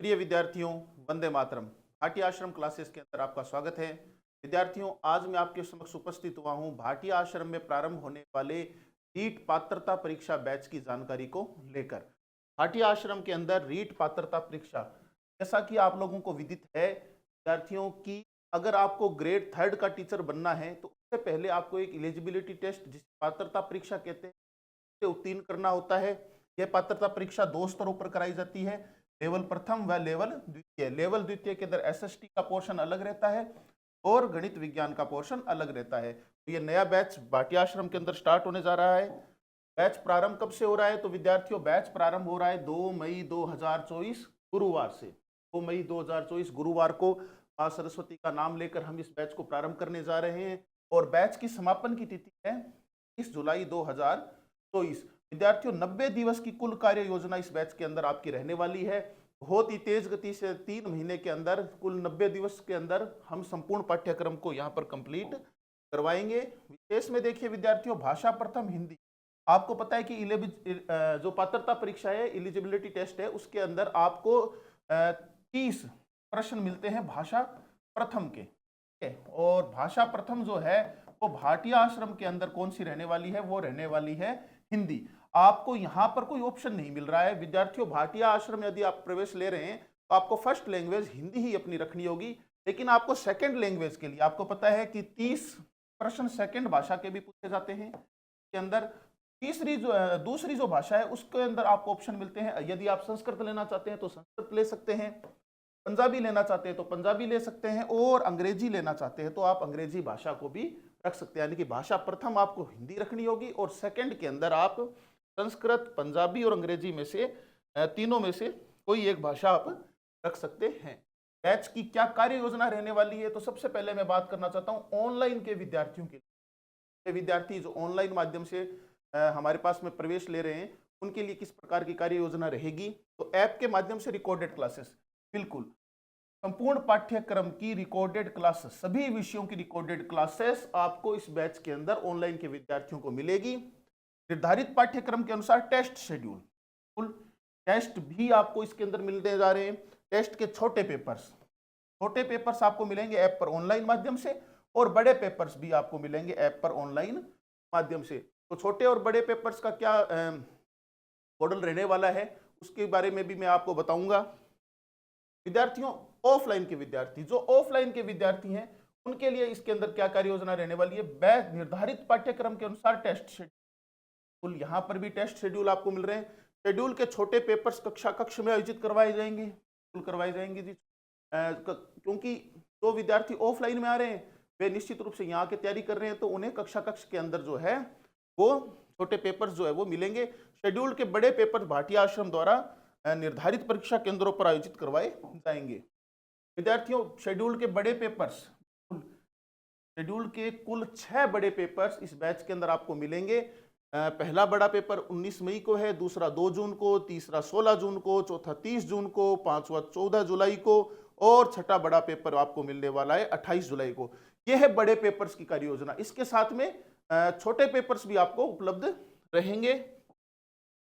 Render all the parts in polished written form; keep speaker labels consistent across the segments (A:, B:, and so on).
A: प्रिय विद्यार्थियों, वंदे मातरम। भाटी आश्रम क्लासेस के अंदर आपका स्वागत है। विद्यार्थियों, आज मैं आपके समक्ष उपस्थित हुआ हूं भाटी आश्रम में प्रारंभ होने वाले रीट पात्रता परीक्षा बैच की जानकारी को लेकर। भाटी आश्रम के अंदर रीट पात्रता परीक्षा, जैसा कि आप लोगों को विदित है विद्यार्थियों की, अगर आपको ग्रेड 3 का टीचर बनना है तो उससे पहले आपको एक एलिजिबिलिटी टेस्ट, जिसे पात्रता परीक्षा कहते हैं, से उत्तीर्ण करना होता है। यह पात्रता परीक्षा 2 स्तरों पर कराई जाती है, लेवल प्रथम व लेवल द्वितीय। लेवल द्वितीय के अंदर एसएसटी का पोर्शन अलग रहता है और गणित विज्ञान का पोर्शन अलग रहता है। तो ये नया बैच भाटी आश्रम के अंदर स्टार्ट होने जा रहा है। बैच प्रारंभ कब से हो रहा है? तो विद्यार्थियों, बैच प्रारंभ हो रहा है 2 मई 2024 गुरुवार से। 2 मई 2024 गुरुवार को मां सरस्वती का नाम लेकर हम इस बैच को प्रारंभ करने जा रहे हैं और बैच की समापन की तिथि है 30 जुलाई 2024। विद्यार्थियों, 90 दिवस की कुल कार्य योजना इस बैच के अंदर आपकी रहने वाली है। बहुत ही तेज गति से 3 महीने के अंदर, कुल 90 दिवस के अंदर हम संपूर्ण पाठ्यक्रम को यहाँ पर कंप्लीट करवाएंगे। विशेष में देखिए विद्यार्थियों, भाषा प्रथम हिंदी, आपको पता है कि जो पात्रता परीक्षा है, एलिजिबिलिटी टेस्ट है, उसके अंदर आपको 30 प्रश्न मिलते हैं भाषा प्रथम के। ठीक है, और भाषा प्रथम जो है वो भाटी आश्रम के अंदर कौन सी रहने वाली है? वो रहने वाली है हिंदी। आपको यहाँ पर कोई ऑप्शन नहीं मिल रहा है विद्यार्थियों। भाटिया आश्रम यदि आप प्रवेश ले रहे हैं तो आपको फर्स्ट लैंग्वेज हिंदी ही अपनी रखनी होगी, लेकिन आपको सेकंड लैंग्वेज के लिए आपको पता है कि 30 प्रश्न सेकंड भाषा के भी पूछे जाते हैं। के अंदर दूसरी जो भाषा है उसके अंदर आपको ऑप्शन मिलते हैं। यदि आप संस्कृत लेना चाहते हैं तो संस्कृत ले सकते हैं, पंजाबी लेना चाहते हैं तो पंजाबी ले सकते हैं, और अंग्रेजी लेना चाहते हैं तो आप अंग्रेजी भाषा को भी रख सकते हैं। यानी कि भाषा प्रथम आपको हिंदी रखनी होगी और सेकंड के अंदर आप संस्कृत, पंजाबी और अंग्रेजी में से तीनों में से कोई एक भाषा आप रख सकते हैं। बैच की क्या कार्य योजना रहने वाली है? तो सबसे पहले मैं बात करना चाहता हूं ऑनलाइन के विद्यार्थियों के लिए। विद्यार्थी जो ऑनलाइन माध्यम से हमारे पास में प्रवेश ले रहे हैं, उनके लिए किस प्रकार की कार्य योजना रहेगी? तो ऐप के माध्यम से रिकॉर्डेड क्लासेस, बिल्कुल संपूर्ण पाठ्यक्रम की रिकॉर्डेड क्लासेस, सभी विषयों की रिकॉर्डेड क्लासेस आपको इस बैच के अंदर ऑनलाइन के विद्यार्थियों को मिलेगी। निर्धारित पाठ्यक्रम के अनुसार टेस्ट शेड्यूल, फुल टेस्ट भी आपको इसके अंदर मिलते जा रहे हैं। टेस्ट के छोटे पेपर्स आपको मिलेंगे ऐप पर ऑनलाइन माध्यम से, और बड़े पेपर्स भी आपको मिलेंगे ऐप पर ऑनलाइन माध्यम से। तो छोटे और बड़े पेपर्स का क्या मॉडल रहने वाला है उसके बारे में भी मैं आपको बताऊंगा। विद्यार्थियों, ऑफलाइन के विद्यार्थी, जो ऑफलाइन के विद्यार्थी हैं, उनके लिए इसके अंदर क्या कार्य योजना रहने वाली है? बैच निर्धारित पाठ्यक्रम के अनुसार टेस्ट शेड्यूल, यहाँ पर भी टेस्ट शेड्यूल आपको मिल रहे हैं। शेड्यूल के छोटे पेपर्स कक्ष में आयोजित करवाए जाएंगे जी, क्योंकि जो विद्यार्थी ऑफलाइन में आ रहे हैं वे निश्चित रूप से यहाँ की तैयारी कर रहे हैं, तो उन्हें कक्ष के अंदर जो है वो छोटे पेपर्स जो है वो मिलेंगे। शेड्यूल के बड़े पेपर भाटी आश्रम द्वारा निर्धारित परीक्षा केंद्रों पर आयोजित करवाए जाएंगे। विद्यार्थियों, शेड्यूल के कुल 6 बड़े पेपर्स इस बैच के अंदर आपको मिलेंगे। पहला बड़ा पेपर 19 मई को है, दूसरा 2 जून को, तीसरा 16 जून को, चौथा 30 जून को, पांचवा 14 जुलाई को, और छठा बड़ा पेपर आपको मिलने वाला है 28 जुलाई को। यह है बड़े पेपर्स की कार्य योजना। इसके साथ में छोटे पेपर्स भी आपको उपलब्ध रहेंगे।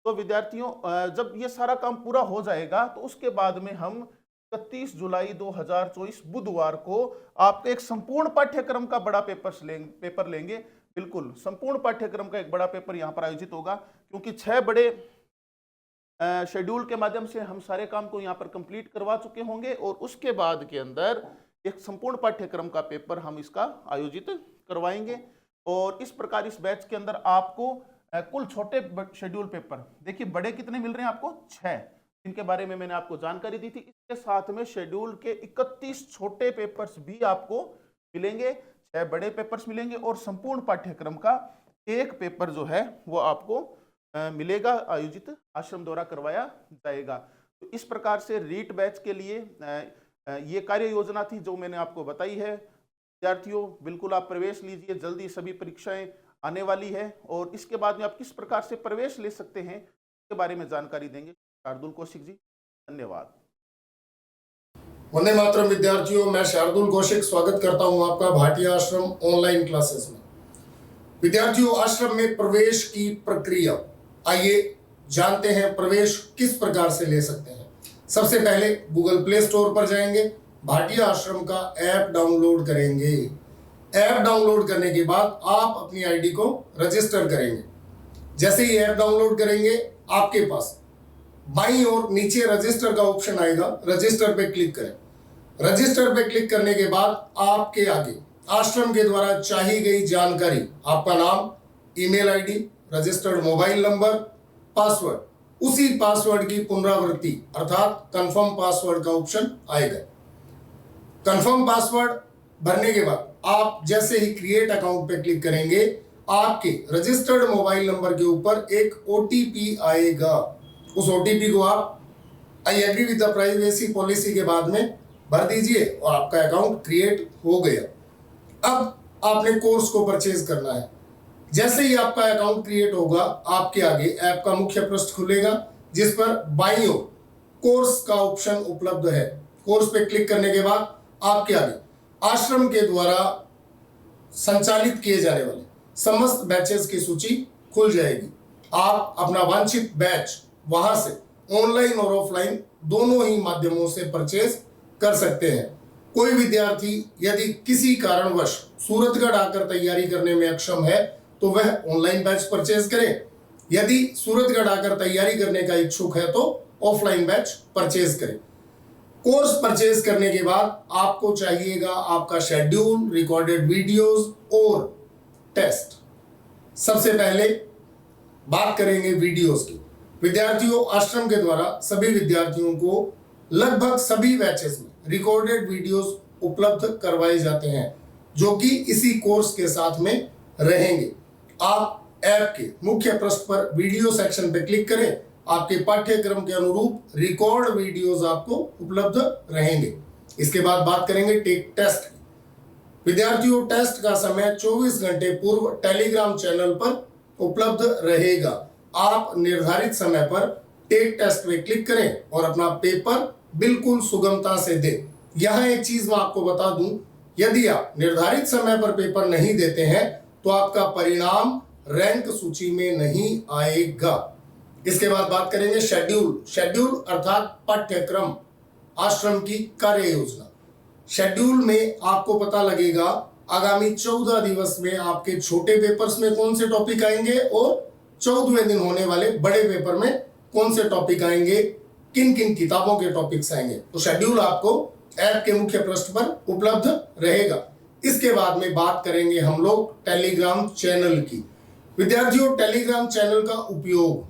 A: तो विद्यार्थियों, जब ये सारा काम पूरा हो जाएगा तो उसके बाद में हम 31 जुलाई 2024 बुधवार को आपको एक संपूर्ण पाठ्यक्रम का बड़ा पेपर लेंगे। बिल्कुल संपूर्ण पाठ्यक्रम का एक बड़ा पेपर यहाँ पर आयोजित होगा, क्योंकि 6 बड़े शेड्यूल के माध्यम से हम सारे काम को यहाँ पर कंप्लीट करवा चुके होंगे, और उसके बाद के अंदर एक संपूर्ण पाठ्यक्रम का पेपर हम इसका आयोजित करवाएंगे। और इस प्रकार इस बैच के अंदर आपको कुल छोटे शेड्यूल पेपर, देखिए बड़े कितने मिल रहे हैं आपको? 6, जिनके बारे में मैंने आपको जानकारी दी थी। इसके साथ में शेड्यूल के 31 छोटे पेपर्स भी आपको मिलेंगे, 6 बड़े पेपर्स मिलेंगे, और संपूर्ण पाठ्यक्रम का एक पेपर जो है वो आपको मिलेगा, आयोजित आश्रम द्वारा करवाया जाएगा। तो इस प्रकार से रीट बैच के लिए ये कार्य योजना थी जो मैंने आपको बताई है। विद्यार्थियों, बिल्कुल आप प्रवेश लीजिए, जल्दी सभी परीक्षाएं आने वाली है, और इसके बाद में आप किस प्रकार से प्रवेश ले सकते हैं इसके बारे में जानकारी देंगे शार्दुल कौशिक जी। धन्यवाद।
B: वंदे मातरम विद्यार्थियों, मैं शार्दुल कौशिक स्वागत करता हूं आपका भाटी आश्रम ऑनलाइन क्लासेस में। विद्यार्थियों, आश्रम में प्रवेश की प्रक्रिया, आइए जानते हैं प्रवेश किस प्रकार से ले सकते हैं। सबसे पहले गूगल प्ले स्टोर पर जाएंगे, भाटिया आश्रम का ऐप डाउनलोड करेंगे। ऐप डाउनलोड करने के बाद आप अपनी आईडी को रजिस्टर करेंगे। जैसे ही ऐप डाउनलोड करेंगे, आपके पास बाईं ओर नीचे रजिस्टर का ऑप्शन आएगा, रजिस्टर पे क्लिक करें। रजिस्टर पे क्लिक करने के बाद आपके आगे आश्रम के द्वारा चाही गई जानकारी, आपका नाम, email ID, registered mobile number, password, उसी पासवर्ड की पुनरावृत्ति अर्थात कंफर्म पासवर्ड का ऑप्शन आएगा। कंफर्म पासवर्ड भरने के बाद आप जैसे ही क्रिएट अकाउंट पे क्लिक करेंगे, आपके रजिस्टर्ड मोबाइल नंबर के ऊपर एक ओटीपी आएगा। उस ओटीपी को आप I agree with the privacy policy के बाद में भर दीजिए और आपका अकाउंट क्रिएट हो गया। अब आपने कोर्स को परचेज करना है। जैसे ही आपका अकाउंट क्रिएट होगा, आपके आगे ऐप का मुख्य पृष्ठ खुलेगा, जिस पर बाईं ओर कोर्स का ऑप्शन उपलब्ध है। कोर्स पे क्लिक करने के बाद आपके आगे आश्रम के द्वारा संचालित किए जाने वाले समस्त बैचेस की सूची खुल जाएगी। आप अपना वांछित बैच वहां से ऑनलाइन और ऑफलाइन दोनों ही माध्यमों से परचेज कर सकते हैं। कोई विद्यार्थी यदि किसी कारणवश सूरतगढ़ आकर तैयारी करने में अक्षम है तो वह ऑनलाइन बैच परचेज करे। यदि सूरतगढ़ आकर तैयारी करने का इच्छुक है तो ऑफलाइन बैच परचेज करे। कोर्स परचेज करने के बाद आपको चाहिएगा आपका शेड्यूल, रिकॉर्डेड वीडियोस और टेस्ट। सबसे पहले बात करेंगे वीडियोस की। विद्यार्थियों, आश्रम के द्वारा सभी विद्यार्थियों को लगभग सभी बैचेस में रिकॉर्डेड वीडियोस उपलब्ध करवाए जाते हैं, जो कि इसी कोर्स के साथ में रहेंगे। आप ऐप के मुख्य पृष्ठ पर वीडियो सेक्शन पर क्लिक करें, आपके पाठ्यक्रम के अनुरूप रिकॉर्ड वीडियोस आपको उपलब्ध रहेंगे। इसके बाद बात करेंगे टेक टेस्ट की। विद्यार्थियों, टेस्ट का समय 24 घंटे पूर्व टेलीग्राम चैनल पर उपलब्ध रहेगा। आप निर्धारित समय पर टेक टेस्ट में क्लिक करें और अपना पेपर बिल्कुल सुगमता से दें। यहाँ एक चीज मैं आपको बता दूं, यदि आप निर्धारित समय पर पेपर नहीं देते हैं तो आपका परिणाम रैंक सूची में नहीं आएगा। इसके बाद बात करेंगे शेड्यूल। शेड्यूल अर्थात पाठ्यक्रम, आश्रम की कार्य योजना। शेड्यूल में आपको पता लगेगा आगामी 14 दिवस में आपके छोटे पेपर्स में कौन से टॉपिक आएंगे और 14वें दिन होने वाले बड़े पेपर में कौन से टॉपिक आएंगे, किन किन किताबों के टॉपिक्स आएंगे। तो शेड्यूल आपको ऐप के मुख्य पृष्ठ पर उपलब्ध रहेगा। इसके बाद में बात करेंगे हम लोग टेलीग्राम चैनल की। विद्यार्थियों, टेलीग्राम चैनल का उपयोग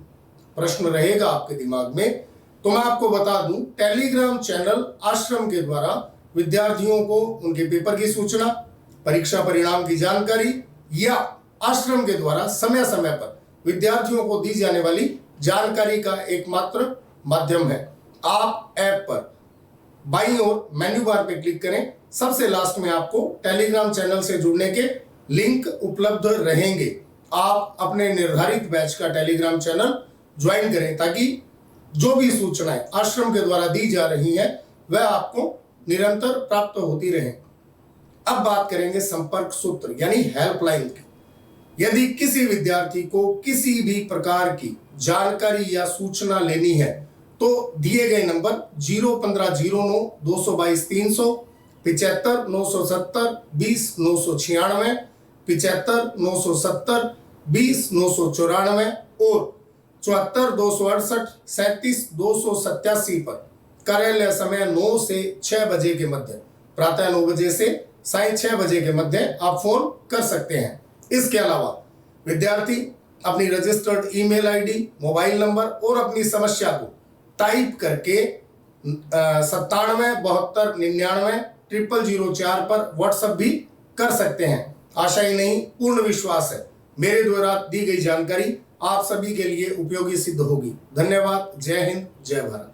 B: प्रश्न रहेगा आपके दिमाग में, तो मैं आपको बता दूं, टेलीग्राम चैनल आश्रम के द्वारा विद्यार्थियों को उनके पेपर की सूचना, परीक्षा परिणाम की जानकारी या आश्रम के द्वारा समय समय पर विद्यार्थियों को दी जाने वाली जानकारी का एकमात्र माध्यम है। आप ऐप पर बाईं ओर मेन्यू बार पे क्लिक करें, सबसे लास्ट में आपको टेलीग्राम चैनल से जुड़ने के लिंक उपलब्ध रहेंगे। आप अपने निर्धारित बैच का टेलीग्राम चैनल ज्वाइन करें ताकि जो भी सूचनाएं आश्रम के द्वारा दी जा रही हैं वह आपको निरंतर प्राप्त होती रहे। अब बात करेंगे संपर्क सूत्र यानी हेल्पलाइन की। यदि किसी विद्यार्थी को किसी भी प्रकार की जानकारी या सूचना लेनी है तो दिए गए नंबर 01509 222 300, 75 970 20 996, 75 970 20 994 और 74 268 37 287 पर कार्यालय समय 9 से 6 बजे के मध्य, प्रातः 9 बजे से साय 6 बजे के मध्य आप फोन कर सकते हैं। इसके अलावा विद्यार्थी अपनी registered email ID, mobile number और अपनी समस्या को टाइप करके 97 72 99 0004 पर व्हाट्सएप भी कर सकते हैं। आशा ही नहीं, पूर्ण विश्वास है मेरे द्वारा दी गई जानकारी आप सभी के लिए उपयोगी सिद्ध होगी। धन्यवाद। जय हिंद, जय भारत।